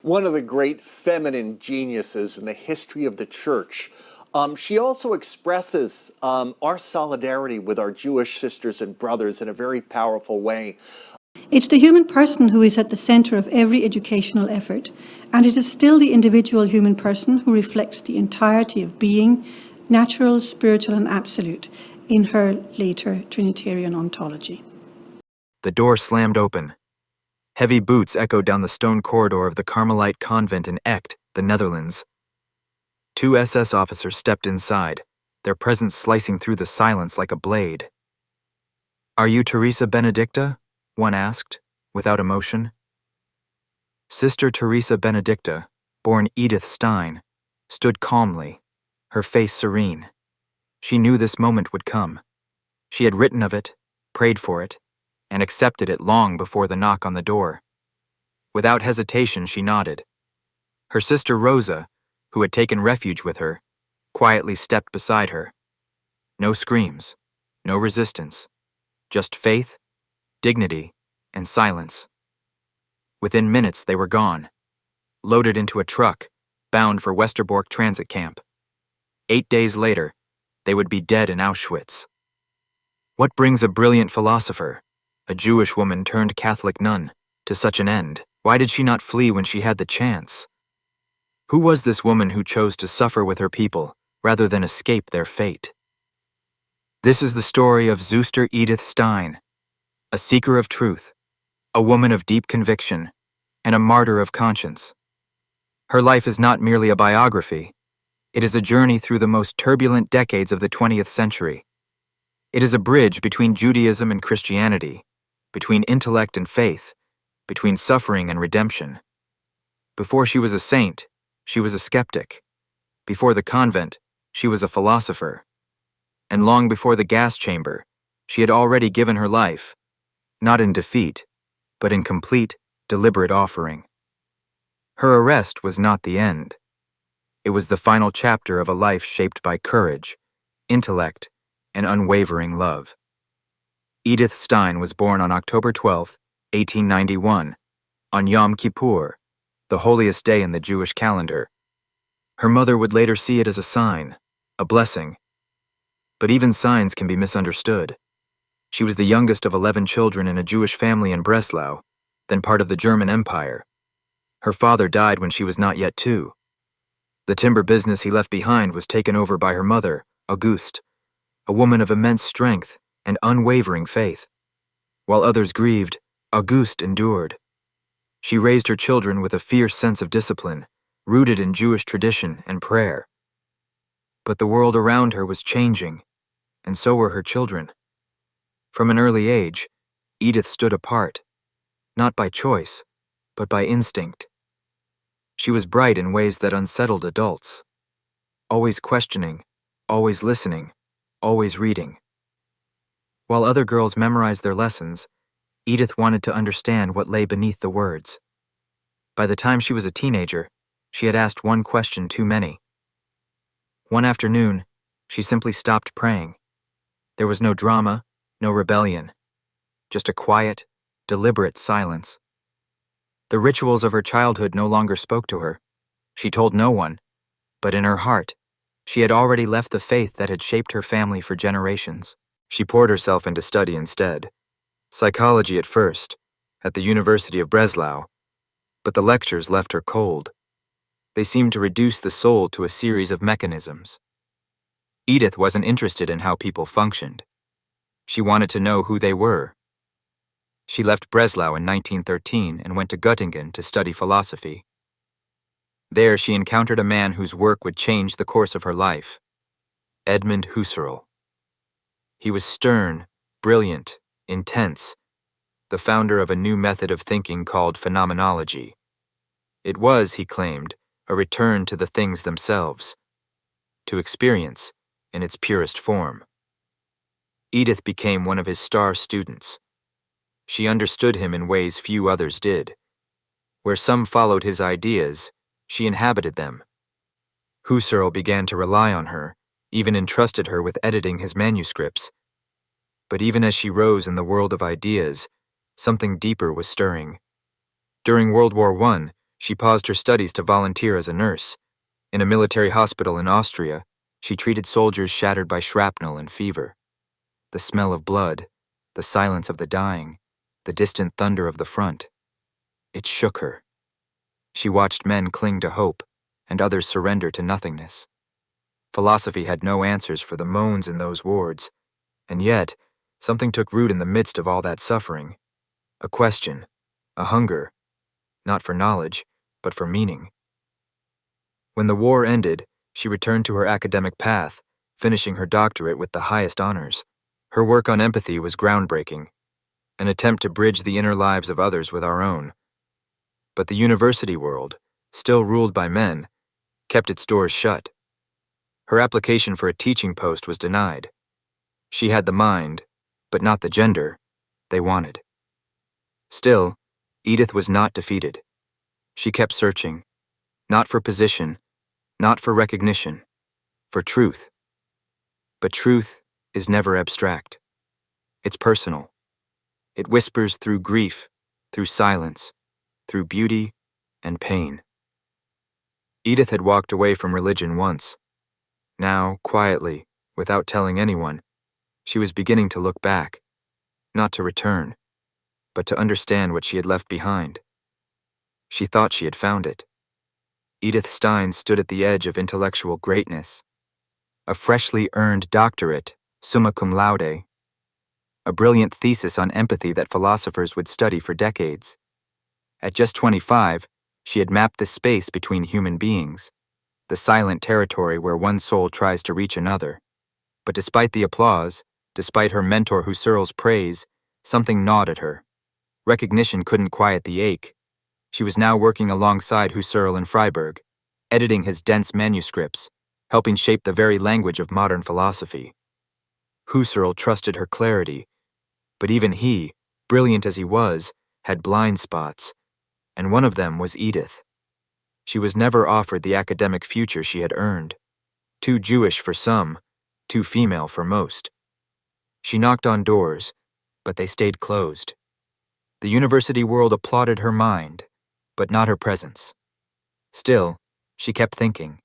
one of the great feminine geniuses in the history of the Church. She also expresses our solidarity with our Jewish sisters and brothers in a very powerful way. It's the human person who is at the center of every educational effort, and it is still the individual human person who reflects the entirety of being, natural, spiritual, and absolute, in her later Trinitarian ontology. The door slammed open. Heavy boots echoed down the stone corridor of the Carmelite convent in Echt, the Netherlands. 2 SS officers stepped inside, their presence slicing through the silence like a blade. "Are you Teresa Benedicta?" one asked, without emotion. Sister Teresa Benedicta, born Edith Stein, stood calmly, her face serene. She knew this moment would come. She had written of it, prayed for it, and accepted it long before the knock on the door. Without hesitation, she nodded. Her sister Rosa, who had taken refuge with her, quietly stepped beside her. No screams, no resistance, just faith, dignity, and silence. Within minutes, they were gone, loaded into a truck, bound for Westerbork transit camp. 8 days later, they would be dead in Auschwitz. What brings a brilliant philosopher, a Jewish woman turned Catholic nun, to such an end? Why did she not flee when she had the chance? Who was this woman who chose to suffer with her people rather than escape their fate? This is the story of Sister Edith Stein, a seeker of truth, a woman of deep conviction, and a martyr of conscience. Her life is not merely a biography. It is a journey through the most turbulent decades of the 20th century. It is a bridge between Judaism and Christianity, between intellect and faith, between suffering and redemption. Before she was a saint, she was a skeptic. Before the convent, she was a philosopher. And long before the gas chamber, she had already given her life, not in defeat, but in complete, deliberate offering. Her arrest was not the end. It was the final chapter of a life shaped by courage, intellect, and unwavering love. Edith Stein was born on October 12, 1891, on Yom Kippur, the holiest day in the Jewish calendar. Her mother would later see it as a sign, a blessing. But even signs can be misunderstood. She was the youngest of 11 children in a Jewish family in Breslau, then part of the German Empire. Her father died when she was not yet 2. The timber business he left behind was taken over by her mother, Auguste, a woman of immense strength and unwavering faith. While others grieved, Auguste endured. She raised her children with a fierce sense of discipline, rooted in Jewish tradition and prayer. But the world around her was changing, and so were her children. From an early age, Edith stood apart, not by choice, but by instinct. She was bright in ways that unsettled adults, always questioning, always listening, always reading. While other girls memorized their lessons, Edith wanted to understand what lay beneath the words. By the time she was a teenager, she had asked one question too many. One afternoon, she simply stopped praying. There was no drama, no rebellion, just a quiet, deliberate silence. The rituals of her childhood no longer spoke to her. She told no one, but in her heart, she had already left the faith that had shaped her family for generations. She poured herself into study instead. Psychology at first, at the University of Breslau, but the lectures left her cold. They seemed to reduce the soul to a series of mechanisms. Edith wasn't interested in how people functioned. She wanted to know who they were. She left Breslau in 1913 and went to Göttingen to study philosophy. There she encountered a man whose work would change the course of her life, Edmund Husserl. He was stern, brilliant, intense, the founder of a new method of thinking called phenomenology. It was, he claimed, a return to the things themselves, to experience in its purest form. Edith became one of his star students. She understood him in ways few others did. Where some followed his ideas, she inhabited them. Husserl began to rely on her, even entrusted her with editing his manuscripts. But even as she rose in the world of ideas, something deeper was stirring. During World War I, She paused her studies to volunteer as a nurse. In a military hospital in Austria, she treated soldiers shattered by shrapnel and fever. The smell of blood, the silence of the dying, the distant thunder of the front. It shook her. She watched men cling to hope, and others surrender to nothingness. Philosophy had no answers for the moans in those wards, and yet something took root in the midst of all that suffering. A question, a hunger, not for knowledge, but for meaning. When the war ended, she returned to her academic path, finishing her doctorate with the highest honors. Her work on empathy was groundbreaking, an attempt to bridge the inner lives of others with our own. But the university world, still ruled by men, kept its doors shut. Her application for a teaching post was denied. She had the mind, but not the gender, they wanted. Still, Edith was not defeated. She kept searching, not for position, not for recognition, for truth. But truth is never abstract. It's personal. It whispers through grief, through silence, through beauty and pain. Edith had walked away from religion once. Now, quietly, without telling anyone, she was beginning to look back, not to return, but to understand what she had left behind. She thought she had found it. Edith Stein stood at the edge of intellectual greatness. A freshly earned doctorate, summa cum laude. A brilliant thesis on empathy that philosophers would study for decades. At just 25, she had mapped the space between human beings, the silent territory where one soul tries to reach another. But despite the applause, despite her mentor Husserl's praise, something gnawed at her. Recognition couldn't quiet the ache. She was now working alongside Husserl in Freiburg, editing his dense manuscripts, helping shape the very language of modern philosophy. Husserl trusted her clarity, but even he, brilliant as he was, had blind spots, and one of them was Edith. She was never offered the academic future she had earned. Too Jewish for some, too female for most. She knocked on doors, but they stayed closed. The university world applauded her mind, but not her presence. Still, she kept thinking,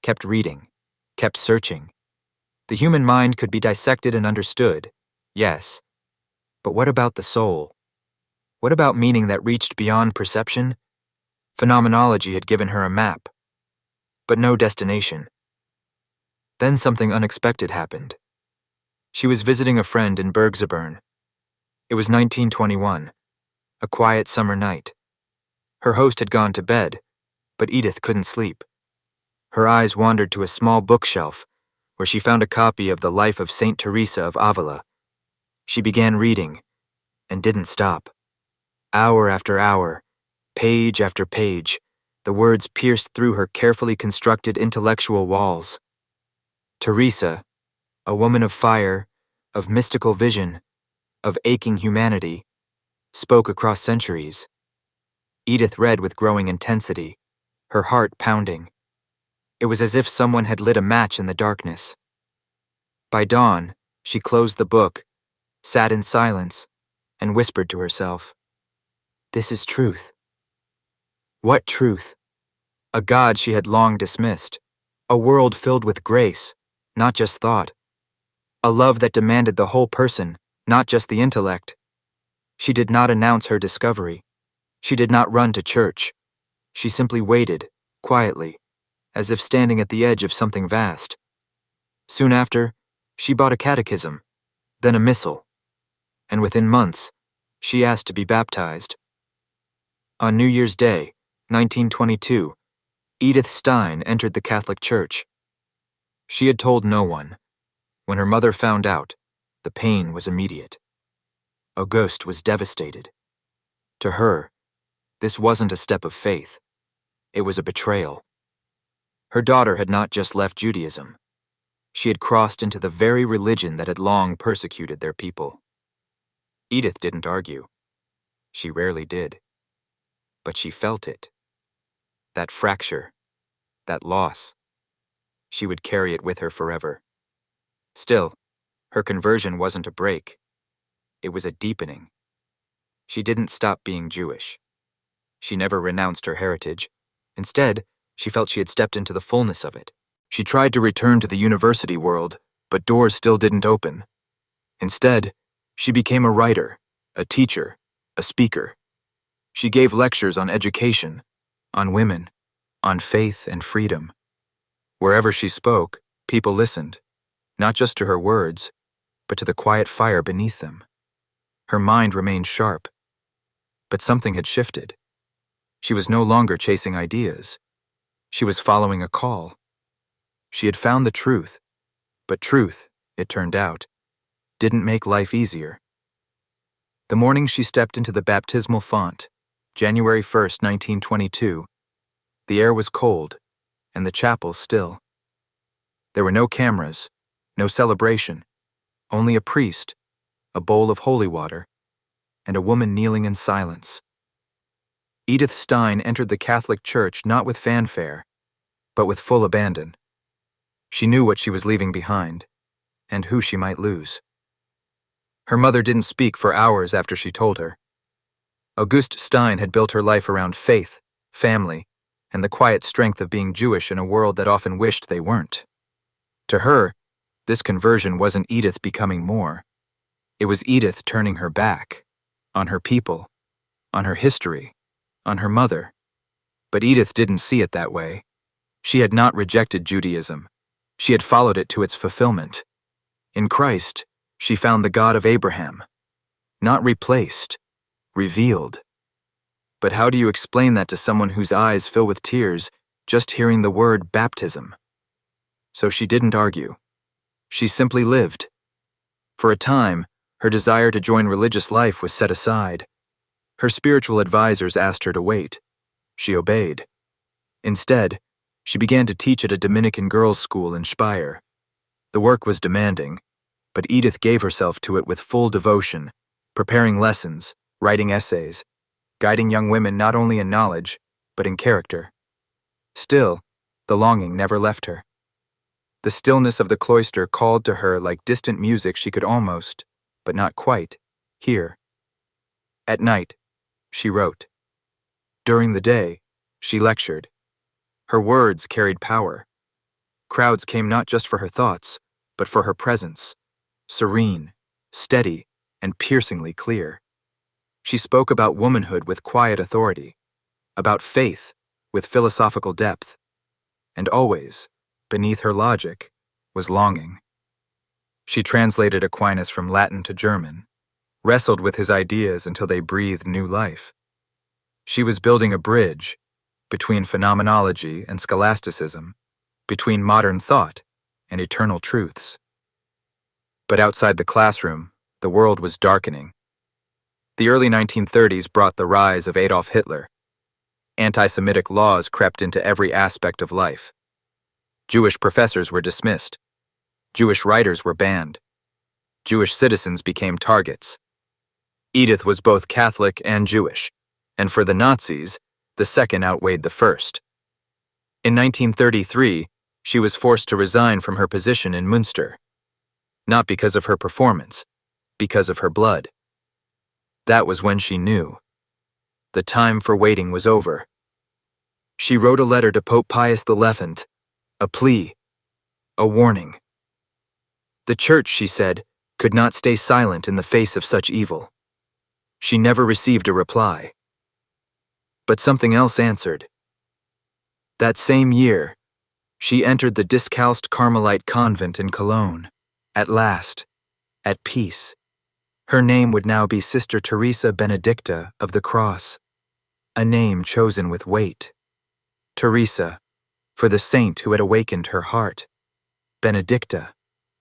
kept reading, kept searching. The human mind could be dissected and understood, yes. But what about the soul? What about meaning that reached beyond perception? Phenomenology had given her a map, but no destination. Then something unexpected happened. She was visiting a friend in Bergzabern. It was 1921, a quiet summer night. Her host had gone to bed, but Edith couldn't sleep. Her eyes wandered to a small bookshelf, where she found a copy of the Life of Saint Teresa of Ávila. She began reading, and didn't stop. Hour after hour, page after page, the words pierced through her carefully constructed intellectual walls. Teresa, a woman of fire, of mystical vision, of aching humanity, spoke across centuries. Edith read with growing intensity, her heart pounding. It was as if someone had lit a match in the darkness. By dawn, she closed the book, sat in silence, and whispered to herself, "This is truth." What truth? A God she had long dismissed, a world filled with grace, not just thought, a love that demanded the whole person, not just the intellect. She did not announce her discovery. She did not run to church. She simply waited, quietly, as if standing at the edge of something vast. Soon after, she bought a catechism, then a missal, and within months, she asked to be baptized. On New Year's Day, 1922, Edith Stein entered the Catholic Church. She had told no one. When her mother found out, the pain was immediate. Auguste was devastated. To her, this wasn't a step of faith. It was a betrayal. Her daughter had not just left Judaism. She had crossed into the very religion that had long persecuted their people. Edith didn't argue. She rarely did. But she felt it. That fracture, that loss. She would carry it with her forever. Still, her conversion wasn't a break. It was a deepening. She didn't stop being Jewish. She never renounced her heritage. Instead, she felt she had stepped into the fullness of it. She tried to return to the university world, but doors still didn't open. Instead, she became a writer, a teacher, a speaker. She gave lectures on education, on women, on faith and freedom. Wherever she spoke, people listened, not just to her words, but to the quiet fire beneath them. Her mind remained sharp, but something had shifted. She was no longer chasing ideas. She was following a call. She had found the truth, but truth, it turned out, didn't make life easier. The morning she stepped into the baptismal font, January 1st, 1922, the air was cold, and the chapel still. There were no cameras, no celebration, only a priest, a bowl of holy water, and a woman kneeling in silence. Edith Stein entered the Catholic Church not with fanfare, but with full abandon. She knew what she was leaving behind, and who she might lose. Her mother didn't speak for hours after she told her. Auguste Stein had built her life around faith, family, and the quiet strength of being Jewish in a world that often wished they weren't. To her, this conversion wasn't Edith becoming more. It was Edith turning her back, on her people, on her history, on her mother. But Edith didn't see it that way. She had not rejected Judaism. She had followed it to its fulfillment. In Christ, she found the God of Abraham. Not replaced, revealed. But how do you explain that to someone whose eyes fill with tears just hearing the word baptism? So she didn't argue. She simply lived. For a time, her desire to join religious life was set aside. Her spiritual advisors asked her to wait. She obeyed. Instead, she began to teach at a Dominican girls' school in Speyer. The work was demanding, but Edith gave herself to it with full devotion, preparing lessons, writing essays, guiding young women not only in knowledge, but in character. Still, the longing never left her. The stillness of the cloister called to her like distant music she could almost, but not quite, hear. At night, she wrote. During the day, she lectured. Her words carried power. Crowds came not just for her thoughts, but for her presence, serene, steady, and piercingly clear. She spoke about womanhood with quiet authority, about faith with philosophical depth, and always, beneath her logic, was longing. She translated Aquinas from Latin to German, wrestled with his ideas until they breathed new life. She was building a bridge between phenomenology and scholasticism, between modern thought and eternal truths. But outside the classroom, the world was darkening. The early 1930s brought the rise of Adolf Hitler. Anti-Semitic laws crept into every aspect of life. Jewish professors were dismissed. Jewish writers were banned. Jewish citizens became targets. Edith was both Catholic and Jewish, and for the Nazis, the second outweighed the first. In 1933, she was forced to resign from her position in Münster. Not because of her performance, because of her blood. That was when she knew. The time for waiting was over. She wrote a letter to Pope Pius XI, a plea, a warning. The Church, she said, could not stay silent in the face of such evil. She never received a reply. But something else answered. That same year, she entered the discalced Carmelite convent in Cologne, at last, at peace. Her name would now be Sister Teresa Benedicta of the Cross, a name chosen with weight. Teresa, for the saint who had awakened her heart. Benedicta,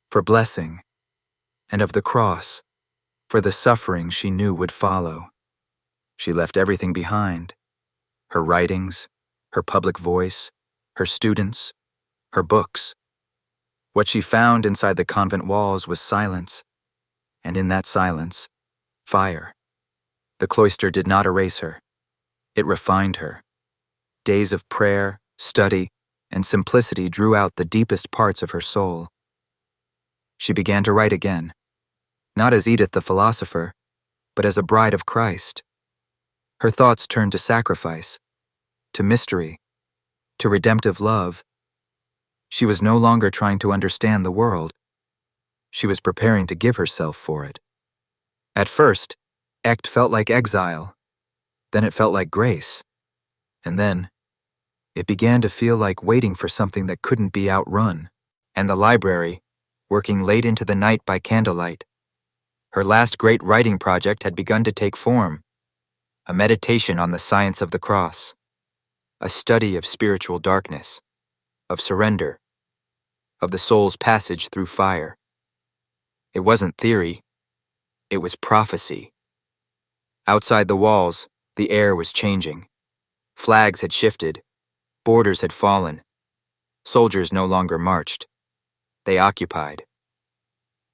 for blessing. And of the cross, for the suffering she knew would follow. She left everything behind. Her writings, her public voice, her students, her books. What she found inside the convent walls was silence, and in that silence, fire. The cloister did not erase her. It refined her. Days of prayer, study, and simplicity drew out the deepest parts of her soul. She began to write again, not as Edith the philosopher, but as a bride of Christ. Her thoughts turned to sacrifice, to mystery, to redemptive love. She was no longer trying to understand the world. She was preparing to give herself for it. At first, Echt felt like exile. Then it felt like grace. And then, it began to feel like waiting for something that couldn't be outrun. And the library, working late into the night by candlelight. Her last great writing project had begun to take form. A meditation on the science of the cross. A study of spiritual darkness, of surrender, of the soul's passage through fire. It wasn't theory, it was prophecy. Outside the walls, the air was changing. Flags had shifted, borders had fallen. Soldiers no longer marched. They occupied.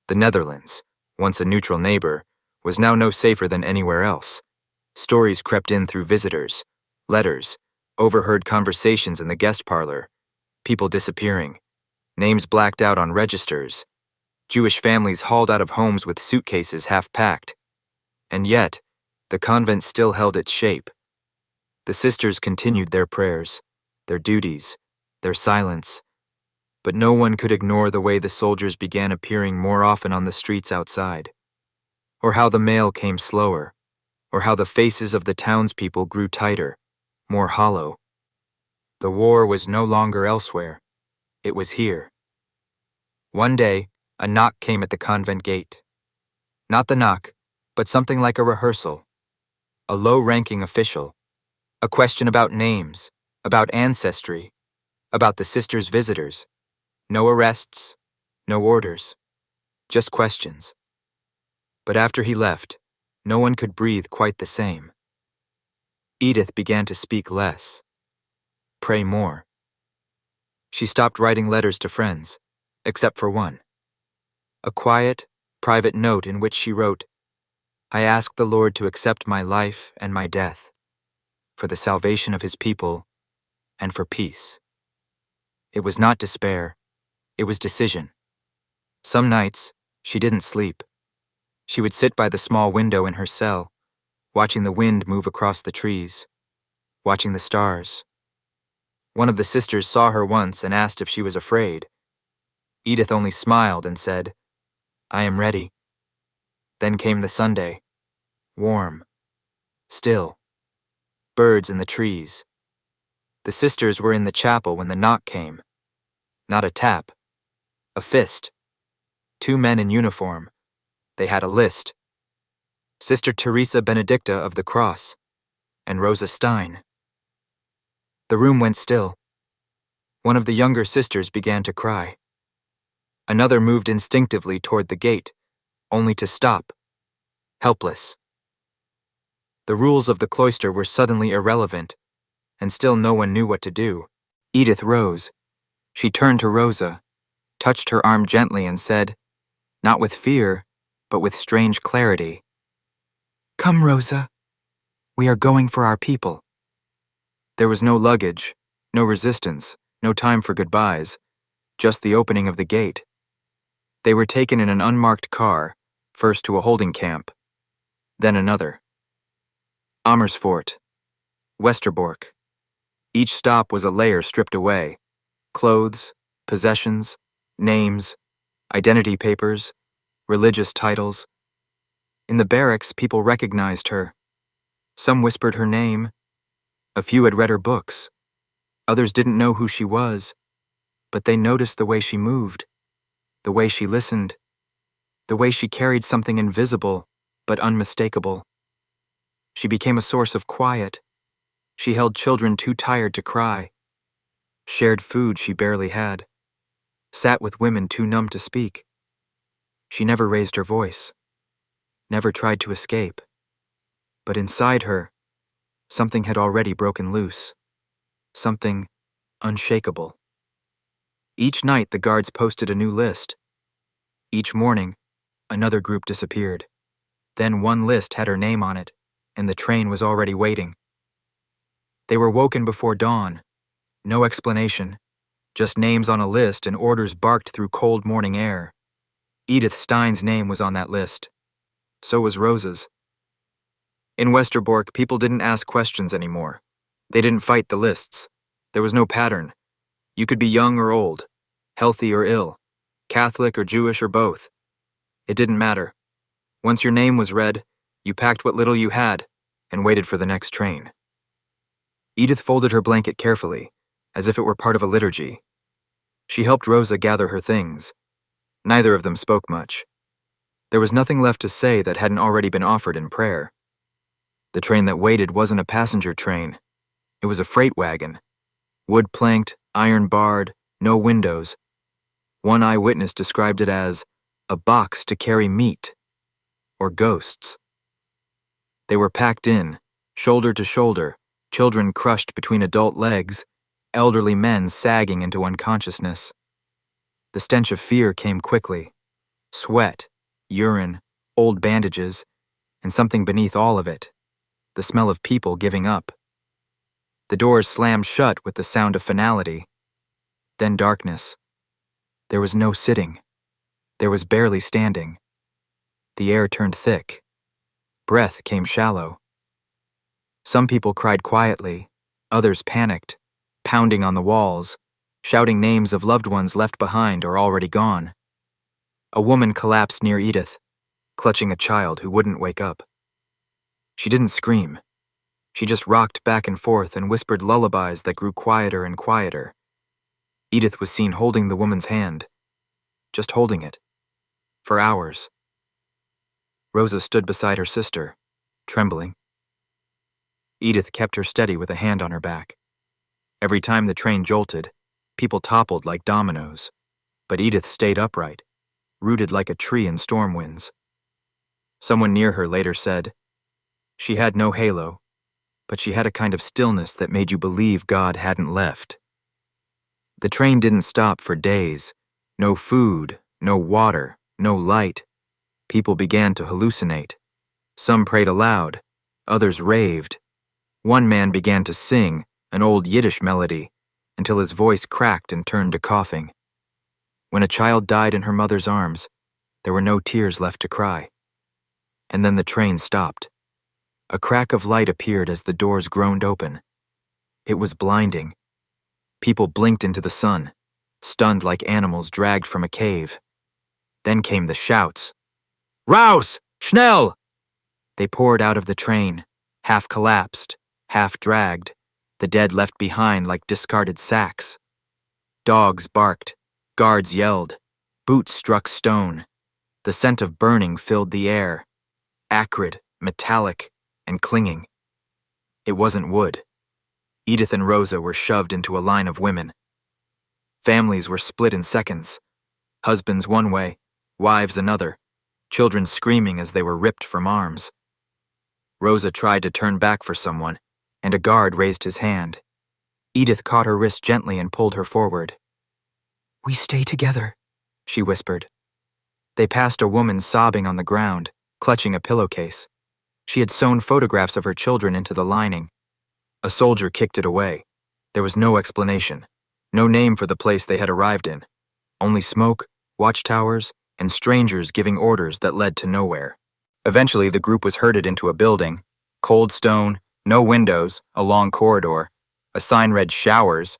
The Netherlands, once a neutral neighbor, was now no safer than anywhere else. Stories crept in through visitors, letters, overheard conversations in the guest parlor, people disappearing, names blacked out on registers, Jewish families hauled out of homes with suitcases half-packed. And yet, the convent still held its shape. The sisters continued their prayers, their duties, their silence, but no one could ignore the way the soldiers began appearing more often on the streets outside, or how the mail came slower, or how the faces of the townspeople grew tighter, more hollow. The war was no longer elsewhere. It was here. One day, a knock came at the convent gate. Not the knock, but something like a rehearsal. A low-ranking official. A question about names, about ancestry, about the sisters' visitors. No arrests, no orders, just questions. But after he left, no one could breathe quite the same. Edith began to speak less, pray more. She stopped writing letters to friends, except for one. A quiet, private note in which she wrote, "I ask the Lord to accept my life and my death, for the salvation of his people and for peace." It was not despair, it was decision. Some nights, she didn't sleep. She would sit by the small window in her cell, watching the wind move across the trees, watching the stars. One of the sisters saw her once and asked if she was afraid. Edith only smiled and said, "I am ready." Then came the Sunday, warm, still, birds in the trees. The sisters were in the chapel when the knock came. Not a tap, a fist. 2 men in uniform. They had a list. Sister Teresa Benedicta of the Cross, and Rosa Stein. The room went still. One of the younger sisters began to cry. Another moved instinctively toward the gate, only to stop, helpless. The rules of the cloister were suddenly irrelevant, and still no one knew what to do. Edith rose. She turned to Rosa, touched her arm gently and said, not with fear, but with strange clarity, "Come, Rosa. We are going for our people." There was no luggage, no resistance, no time for goodbyes, just the opening of the gate. They were taken in an unmarked car, first to a holding camp, then another. Amersfoort, Westerbork. Each stop was a layer stripped away. Clothes, possessions, names, identity papers, religious titles. In the barracks, people recognized her. Some whispered her name. A few had read her books. Others didn't know who she was, but they noticed the way she moved, the way she listened, the way she carried something invisible but unmistakable. She became a source of quiet. She held children too tired to cry, shared food she barely had, sat with women too numb to speak. She never raised her voice, never tried to escape. But inside her, something had already broken loose, something unshakable. Each night the guards posted a new list. Each morning, another group disappeared. Then one list had her name on it, and the train was already waiting. They were woken before dawn. No explanation, just names on a list and orders barked through cold morning air. Edith Stein's name was on that list. So was Rosa's. In Westerbork, people didn't ask questions anymore. They didn't fight the lists. There was no pattern. You could be young or old, healthy or ill, Catholic or Jewish or both. It didn't matter. Once your name was read, you packed what little you had and waited for the next train. Edith folded her blanket carefully, as if it were part of a liturgy. She helped Rosa gather her things. Neither of them spoke much. There was nothing left to say that hadn't already been offered in prayer. The train that waited wasn't a passenger train. It was a freight wagon. Wood-planked, iron-barred, no windows. One eyewitness described it as a box to carry meat, or ghosts. They were packed in, shoulder to shoulder, children crushed between adult legs, elderly men sagging into unconsciousness. The stench of fear came quickly. Sweat, urine, old bandages, and something beneath all of it, the smell of people giving up. The doors slammed shut with the sound of finality. Then darkness. There was no sitting. There was barely standing. The air turned thick. Breath came shallow. Some people cried quietly, others panicked, pounding on the walls, shouting names of loved ones left behind or already gone. A woman collapsed near Edith, clutching a child who wouldn't wake up. She didn't scream. She just rocked back and forth and whispered lullabies that grew quieter and quieter. Edith was seen holding the woman's hand, just holding it, for hours. Rosa stood beside her sister, trembling. Edith kept her steady with a hand on her back. Every time the train jolted, people toppled like dominoes, but Edith stayed upright, rooted like a tree in storm winds. Someone near her later said, "She had no halo, but she had a kind of stillness that made you believe God hadn't left." The train didn't stop for days. No food, no water, no light. People began to hallucinate. Some prayed aloud, others raved. One man began to sing an old Yiddish melody until his voice cracked and turned to coughing. When a child died in her mother's arms, there were no tears left to cry. And then the train stopped. A crack of light appeared as the doors groaned open. It was blinding. People blinked into the sun, stunned like animals dragged from a cave. Then came the shouts. "Raus! Schnell!" They poured out of the train, half collapsed, half dragged, the dead left behind like discarded sacks. Dogs barked, guards yelled, boots struck stone. The scent of burning filled the air, acrid, metallic, and clinging. It wasn't wood. Edith and Rosa were shoved into a line of women. Families were split in seconds. Husbands one way, wives another, children screaming as they were ripped from arms. Rosa tried to turn back for someone, and a guard raised his hand. Edith caught her wrist gently and pulled her forward. "We stay together," she whispered. They passed a woman sobbing on the ground, clutching a pillowcase. She had sewn photographs of her children into the lining. A soldier kicked it away. There was no explanation, no name for the place they had arrived in. Only smoke, watchtowers, and strangers giving orders that led to nowhere. Eventually, the group was herded into a building. Cold stone, no windows, a long corridor. A sign read showers.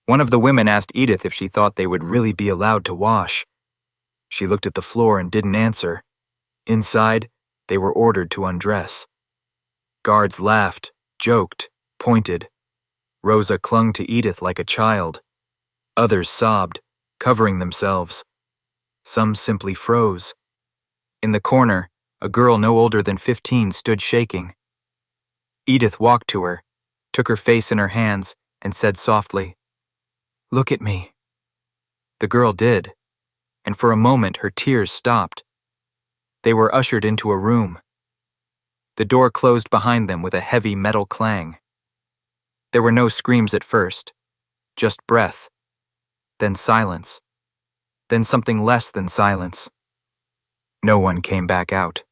One of the women asked Edith if she thought they would really be allowed to wash. She looked at the floor and didn't answer. Inside, they were ordered to undress. Guards laughed, joked, pointed. Rosa clung to Edith like a child. Others sobbed, covering themselves. Some simply froze. In the corner, a girl no older than 15 stood shaking. Edith walked to her, took her face in her hands, and said softly, "Look at me." The girl did, and for a moment her tears stopped. They were ushered into a room. The door closed behind them with a heavy metal clang. There were no screams at first, just breath, then silence, then something less than silence. No one came back out.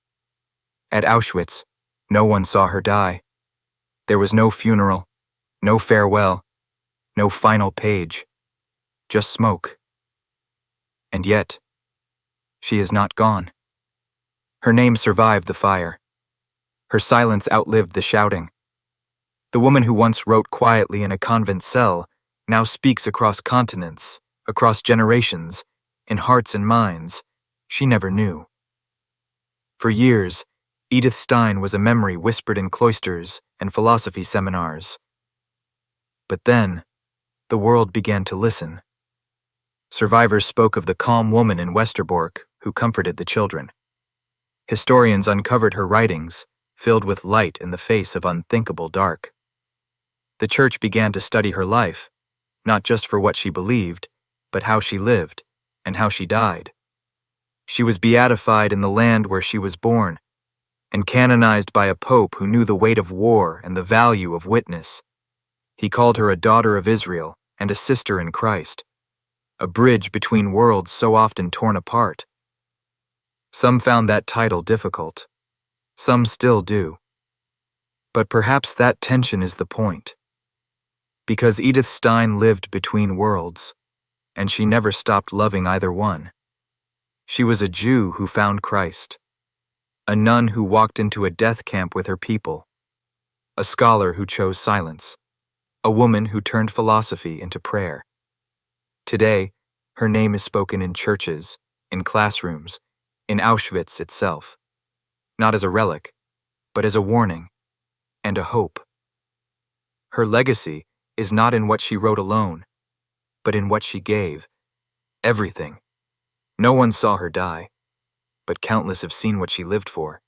At Auschwitz, no one saw her die. There was no funeral, no farewell, no final page, just smoke. And yet, she is not gone. Her name survived the fire. Her silence outlived the shouting. The woman who once wrote quietly in a convent cell now speaks across continents, across generations, in hearts and minds she never knew. For years, Edith Stein was a memory whispered in cloisters and philosophy seminars. But then, the world began to listen. Survivors spoke of the calm woman in Westerbork who comforted the children. Historians uncovered her writings, filled with light in the face of unthinkable dark. The Church began to study her life, not just for what she believed, but how she lived and how she died. She was beatified in the land where she was born, and canonized by a pope who knew the weight of war and the value of witness. He called her a daughter of Israel and a sister in Christ, a bridge between worlds so often torn apart. Some found that title difficult. Some still do. But perhaps that tension is the point. Because Edith Stein lived between worlds, and she never stopped loving either one. She was a Jew who found Christ, a nun who walked into a death camp with her people, a scholar who chose silence, a woman who turned philosophy into prayer. Today, her name is spoken in churches, in classrooms, in Auschwitz itself, not as a relic, but as a warning and a hope. Her legacy is not in what she wrote alone, but in what she gave, everything. No one saw her die, but countless have seen what she lived for.